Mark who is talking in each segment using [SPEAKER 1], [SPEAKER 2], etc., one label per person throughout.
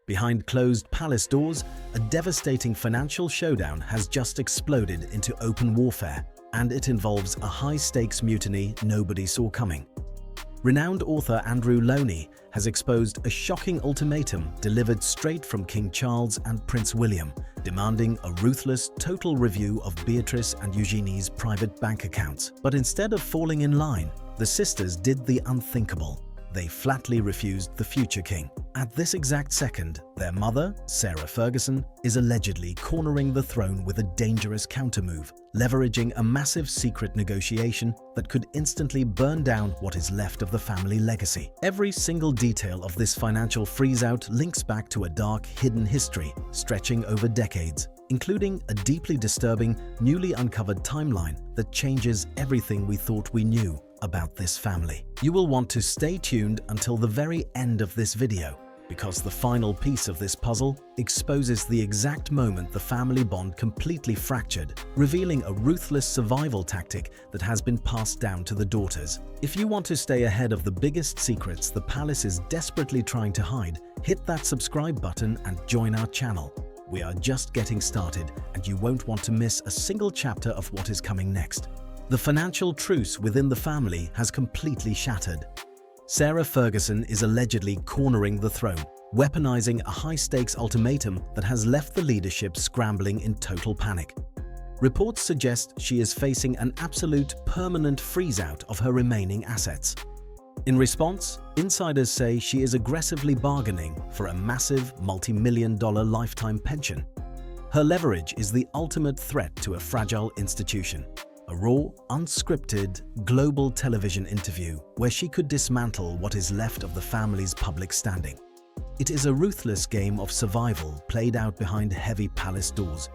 [SPEAKER 1] Behind closed palace doors, a devastating financial showdown has just exploded into open warfare, and it involves a high-stakes mutiny nobody saw coming. Renowned author Andrew Loney has exposed a shocking ultimatum delivered straight from King Charles and Prince William, demanding a ruthless, total review of Beatrice and Eugenie's private bank accounts. But instead of falling in line, the sisters did the unthinkable. They flatly refused the future king. At this exact second, their mother, Sarah Ferguson, is allegedly cornering the throne with a dangerous countermove, leveraging a massive secret negotiation that could instantly burn down what is left of the family legacy. Every single detail of this financial freeze-out links back to a dark, hidden history stretching over decades, including a deeply disturbing, newly uncovered timeline that changes everything we thought we knew about this family. You will want to stay tuned until the very end of this video, because the final piece of this puzzle exposes the exact moment the family bond completely fractured, revealing a ruthless survival tactic that has been passed down to the daughters. If you want to stay ahead of the biggest secrets the palace is desperately trying to hide, hit that subscribe button and join our channel. We are just getting started, and you won't want to miss a single chapter of what is coming next. The financial truce within the family has completely shattered. Sarah Ferguson is allegedly cornering the throne, weaponizing a high-stakes ultimatum that has left the leadership scrambling in total panic. Reports suggest she is facing an absolute permanent freeze-out of her remaining assets. In response, insiders say she is aggressively bargaining for a massive multi-million-dollar lifetime pension. Her leverage is the ultimate threat to a fragile institution. A raw, unscripted, global television interview where she could dismantle what is left of the family's public standing. It is a ruthless game of survival played out behind heavy palace doors.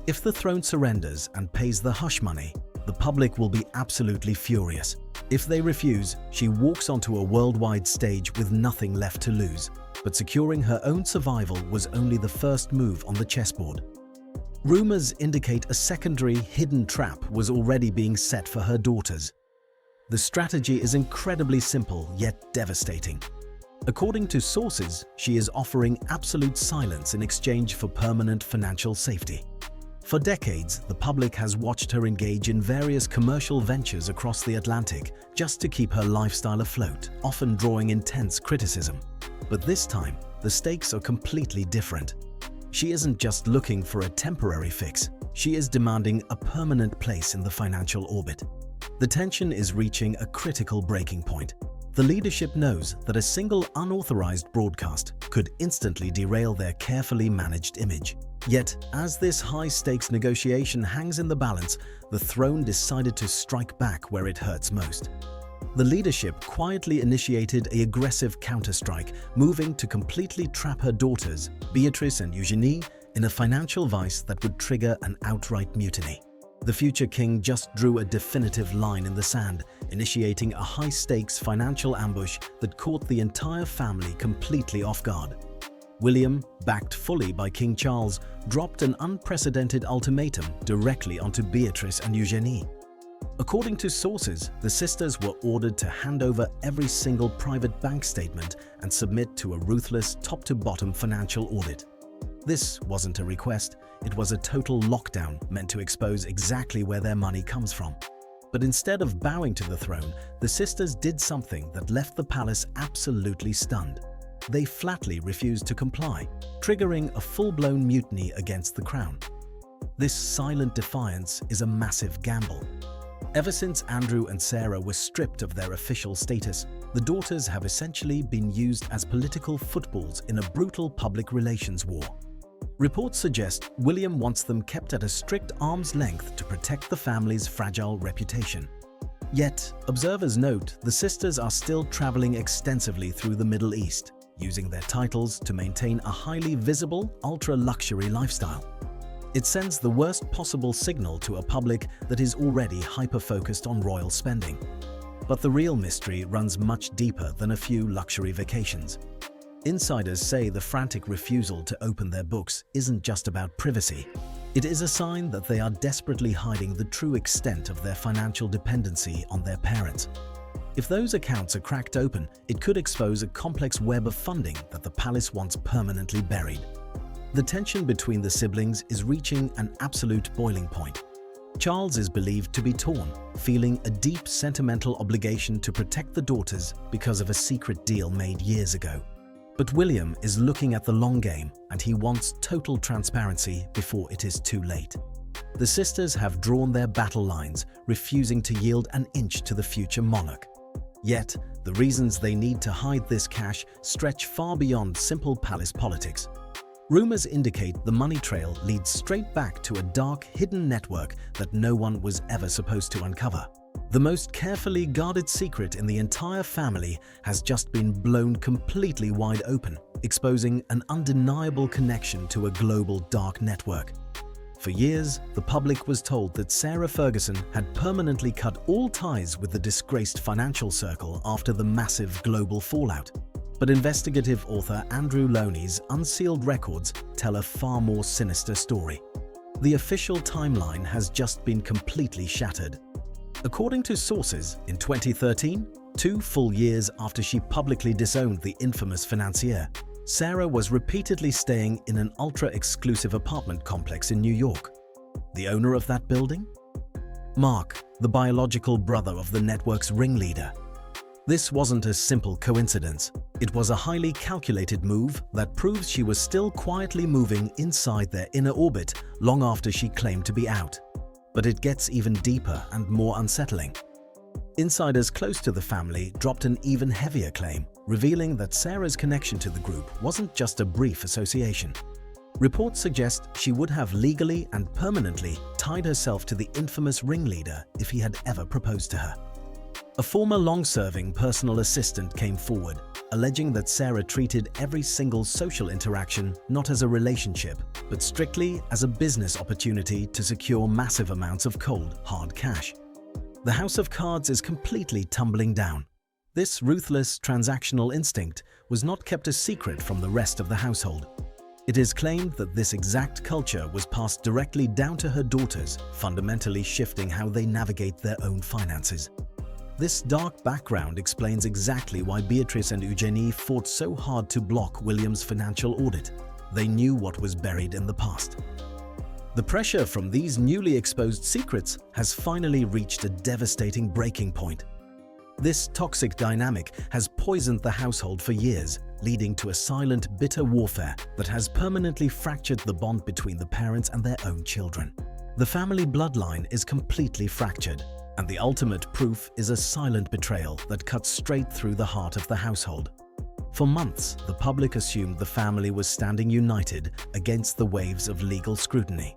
[SPEAKER 1] If the throne surrenders and pays the hush money, the public will be absolutely furious. If they refuse, she walks onto a worldwide stage with nothing left to lose. But securing her own survival was only the first move on the chessboard. Rumors indicate a secondary, hidden trap was already being set for her daughters. The strategy is incredibly simple yet devastating. According to sources, she is offering absolute silence in exchange for permanent financial safety. For decades, the public has watched her engage in various commercial ventures across the Atlantic just to keep her lifestyle afloat, often drawing intense criticism. But this time, the stakes are completely different. She isn't just looking for a temporary fix, she is demanding a permanent place in the financial orbit. The tension is reaching a critical breaking point. The leadership knows that a single unauthorized broadcast could instantly derail their carefully managed image. Yet, as this high-stakes negotiation hangs in the balance, the throne decided to strike back where it hurts most. The leadership quietly initiated an aggressive counterstrike, moving to completely trap her daughters, Beatrice and Eugenie, in a financial vice that would trigger an outright mutiny. The future king just drew a definitive line in the sand, initiating a high-stakes financial ambush that caught the entire family completely off guard. William, backed fully by King Charles, dropped an unprecedented ultimatum directly onto Beatrice and Eugenie. According to sources, the sisters were ordered to hand over every single private bank statement and submit to a ruthless top-to-bottom financial audit. This wasn't a request, it was a total lockdown meant to expose exactly where their money comes from. But instead of bowing to the throne, the sisters did something that left the palace absolutely stunned. They flatly refused to comply, triggering a full-blown mutiny against the crown. This silent defiance is a massive gamble. Ever since Andrew and Sarah were stripped of their official status, the daughters have essentially been used as political footballs in a brutal public relations war. Reports suggest William wants them kept at a strict arm's length to protect the family's fragile reputation. Yet, observers note the sisters are still traveling extensively through the Middle East, using their titles to maintain a highly visible, ultra-luxury lifestyle. It sends the worst possible signal to a public that is already hyper-focused on royal spending. But the real mystery runs much deeper than a few luxury vacations. Insiders say the frantic refusal to open their books isn't just about privacy. It is a sign that they are desperately hiding the true extent of their financial dependency on their parents. If those accounts are cracked open, it could expose a complex web of funding that the palace wants permanently buried. The tension between the siblings is reaching an absolute boiling point. Charles is believed to be torn, feeling a deep sentimental obligation to protect the daughters because of a secret deal made years ago. But William is looking at the long game, and he wants total transparency before it is too late. The sisters have drawn their battle lines, refusing to yield an inch to the future monarch. Yet, the reasons they need to hide this cash stretch far beyond simple palace politics. Rumors indicate the money trail leads straight back to a dark, hidden network that no one was ever supposed to uncover. The most carefully guarded secret in the entire family has just been blown completely wide open, exposing an undeniable connection to a global dark network. For years, the public was told that Sarah Ferguson had permanently cut all ties with the disgraced financial circle after the massive global fallout. But investigative author Andrew Loney's unsealed records tell a far more sinister story. The official timeline has just been completely shattered. According to sources, in 2013, 2 full years after she publicly disowned the infamous financier, Sarah was repeatedly staying in an ultra-exclusive apartment complex in New York. The owner of that building? Mark, the biological brother of the network's ringleader. This wasn't a simple coincidence. It was a highly calculated move that proves she was still quietly moving inside their inner orbit long after she claimed to be out. But it gets even deeper and more unsettling. Insiders close to the family dropped an even heavier claim, revealing that Sarah's connection to the group wasn't just a brief association. Reports suggest she would have legally and permanently tied herself to the infamous ringleader if he had ever proposed to her. A former long-serving personal assistant came forward, alleging that Sarah treated every single social interaction not as a relationship, but strictly as a business opportunity to secure massive amounts of cold, hard cash. The house of cards is completely tumbling down. This ruthless transactional instinct was not kept a secret from the rest of the household. It is claimed that this exact culture was passed directly down to her daughters, fundamentally shifting how they navigate their own finances. This dark background explains exactly why Beatrice and Eugenie fought so hard to block William's financial audit. They knew what was buried in the past. The pressure from these newly exposed secrets has finally reached a devastating breaking point. This toxic dynamic has poisoned the household for years, leading to a silent, bitter warfare that has permanently fractured the bond between the parents and their own children. The family bloodline is completely fractured, and the ultimate proof is a silent betrayal that cuts straight through the heart of the household. For months, the public assumed the family was standing united against the waves of legal scrutiny.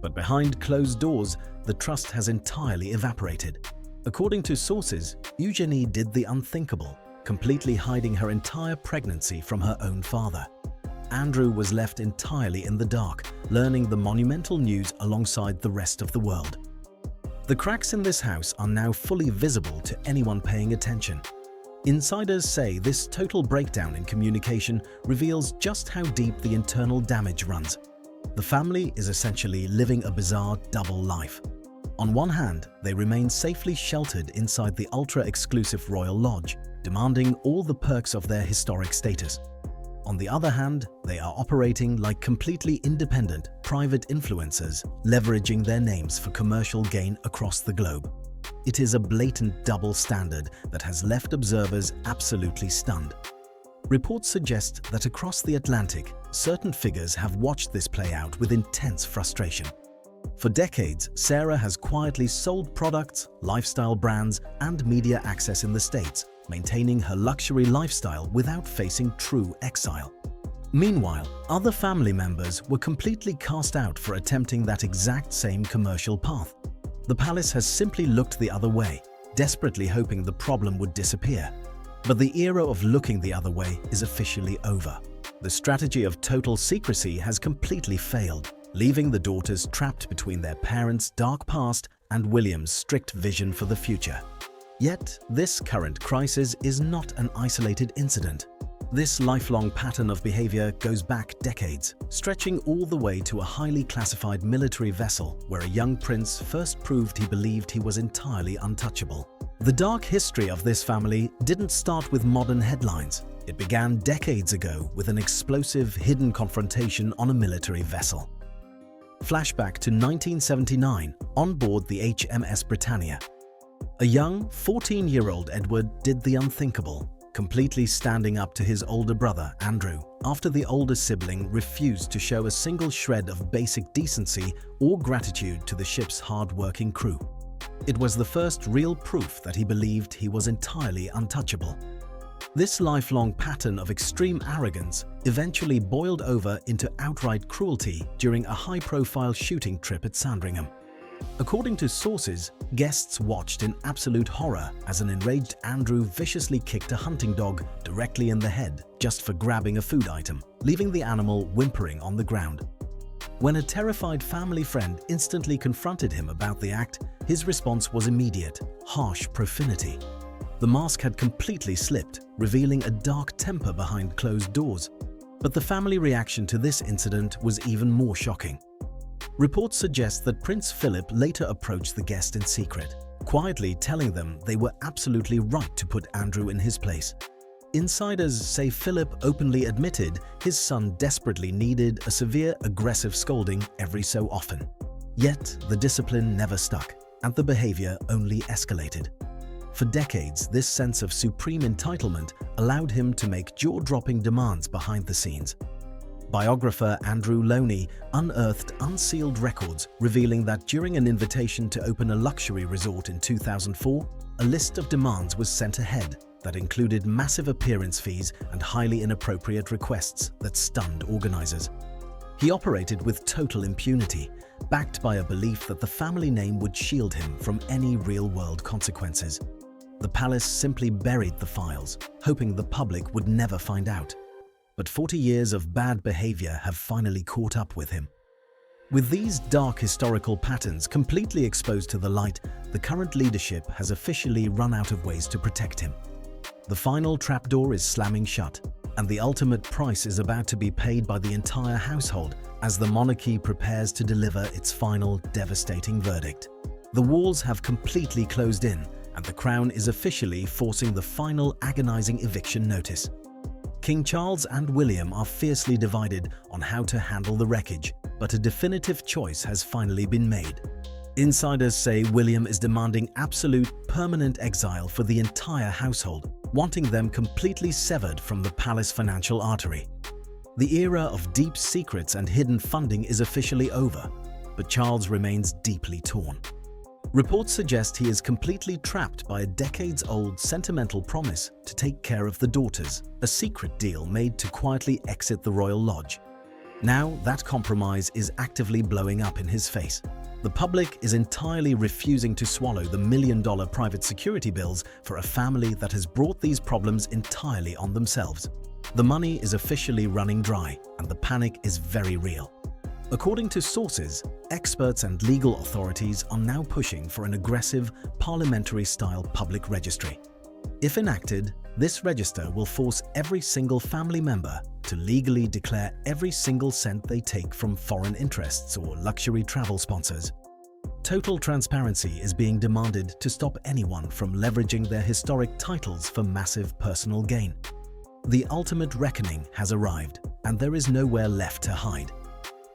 [SPEAKER 1] But behind closed doors, the trust has entirely evaporated. According to sources, Eugenie did the unthinkable, completely hiding her entire pregnancy from her own father. Andrew was left entirely in the dark, learning the monumental news alongside the rest of the world. The cracks in this house are now fully visible to anyone paying attention. Insiders say this total breakdown in communication reveals just how deep the internal damage runs. The family is essentially living a bizarre double life. On one hand, they remain safely sheltered inside the ultra-exclusive royal lodge, demanding all the perks of their historic status. On the other hand, they are operating like completely independent, private influencers, leveraging their names for commercial gain across the globe. It is a blatant double standard that has left observers absolutely stunned. Reports suggest that across the Atlantic, certain figures have watched this play out with intense frustration. For decades, Sarah has quietly sold products, lifestyle brands, and media access in the States, maintaining her luxury lifestyle without facing true exile. Meanwhile, other family members were completely cast out for attempting that exact same commercial path. The palace has simply looked the other way, desperately hoping the problem would disappear. But the era of looking the other way is officially over. The strategy of total secrecy has completely failed, leaving the daughters trapped between their parents' dark past and William's strict vision for the future. Yet, this current crisis is not an isolated incident. This lifelong pattern of behavior goes back decades, stretching all the way to a highly classified military vessel where a young prince first proved he believed he was entirely untouchable. The dark history of this family didn't start with modern headlines. It began decades ago with an explosive, hidden confrontation on a military vessel. Flashback to 1979, on board the HMS Britannia. A young, 14-year-old Edward did the unthinkable, completely standing up to his older brother, Andrew, after the older sibling refused to show a single shred of basic decency or gratitude to the ship's hard-working crew. It was the first real proof that he believed he was entirely untouchable. This lifelong pattern of extreme arrogance eventually boiled over into outright cruelty during a high-profile shooting trip at Sandringham. According to sources, guests watched in absolute horror as an enraged Andrew viciously kicked a hunting dog directly in the head just for grabbing a food item, leaving the animal whimpering on the ground. When a terrified family friend instantly confronted him about the act, his response was immediate, harsh profanity. The mask had completely slipped, revealing a dark temper behind closed doors. But the family reaction to this incident was even more shocking. Reports suggest that Prince Philip later approached the guest in secret, quietly telling them they were absolutely right to put Andrew in his place. Insiders say Philip openly admitted his son desperately needed a severe, aggressive scolding every so often. Yet, the discipline never stuck, and the behavior only escalated. For decades, this sense of supreme entitlement allowed him to make jaw-dropping demands behind the scenes. Biographer Andrew Loney unearthed unsealed records revealing that during an invitation to open a luxury resort in 2004, a list of demands was sent ahead that included massive appearance fees and highly inappropriate requests that stunned organizers. He operated with total impunity, backed by a belief that the family name would shield him from any real-world consequences. The palace simply buried the files, hoping the public would never find out. But 40 years of bad behavior have finally caught up with him. With these dark historical patterns completely exposed to the light, the current leadership has officially run out of ways to protect him. The final trapdoor is slamming shut, and the ultimate price is about to be paid by the entire household as the monarchy prepares to deliver its final devastating verdict. The walls have completely closed in, and the Crown is officially forcing the final agonizing eviction notice. King Charles and William are fiercely divided on how to handle the wreckage, but a definitive choice has finally been made. Insiders say William is demanding absolute, permanent exile for the entire household, wanting them completely severed from the palace financial artery. The era of deep secrets and hidden funding is officially over, but Charles remains deeply torn. Reports suggest he is completely trapped by a decades-old sentimental promise to take care of the daughters, a secret deal made to quietly exit the royal lodge. Now that compromise is actively blowing up in his face. The public is entirely refusing to swallow the million-dollar private security bills for a family that has brought these problems entirely on themselves. The money is officially running dry, and the panic is very real. According to sources, experts and legal authorities are now pushing for an aggressive, parliamentary-style public registry. If enacted, this register will force every single family member to legally declare every single cent they take from foreign interests or luxury travel sponsors. Total transparency is being demanded to stop anyone from leveraging their historic titles for massive personal gain. The ultimate reckoning has arrived, and there is nowhere left to hide.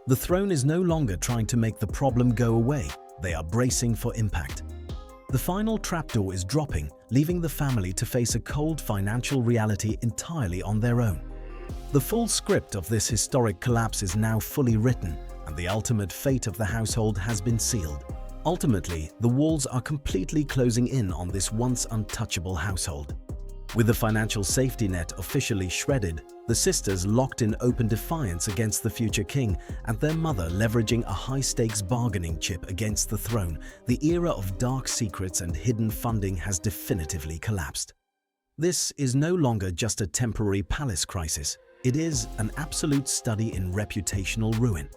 [SPEAKER 1] The throne is no longer trying to make the problem go away, they are bracing for impact. The final trapdoor is dropping, leaving the family to face a cold financial reality entirely on their own. The full script of this historic collapse is now fully written, and the ultimate fate of the household has been sealed. Ultimately, the walls are completely closing in on this once untouchable household. With the financial safety net officially shredded, the sisters locked in open defiance against the future king and their mother leveraging a high-stakes bargaining chip against the throne, the era of dark secrets and hidden funding has definitively collapsed. This is no longer just a temporary palace crisis, it is an absolute study in reputational ruin.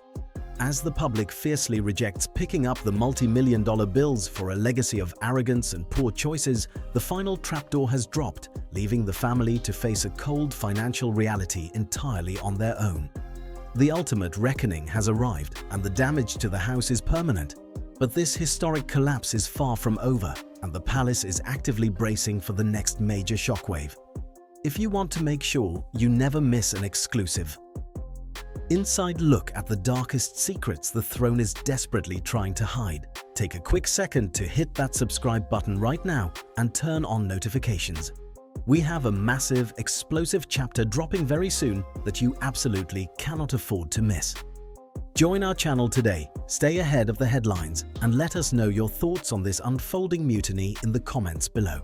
[SPEAKER 1] As the public fiercely rejects picking up the multi-million-dollar bills for a legacy of arrogance and poor choices, the final trapdoor has dropped, leaving the family to face a cold financial reality entirely on their own. The ultimate reckoning has arrived, and the damage to the house is permanent. But this historic collapse is far from over. and the palace is actively bracing for the next major shockwave. If you want to make sure you never miss an exclusive inside look at the darkest secrets the throne is desperately trying to hide, take a quick second to hit that subscribe button right now and turn on notifications. We have a massive, explosive chapter dropping very soon that you absolutely cannot afford to miss. Join our channel today, stay ahead of the headlines, and let us know your thoughts on this unfolding mutiny in the comments below.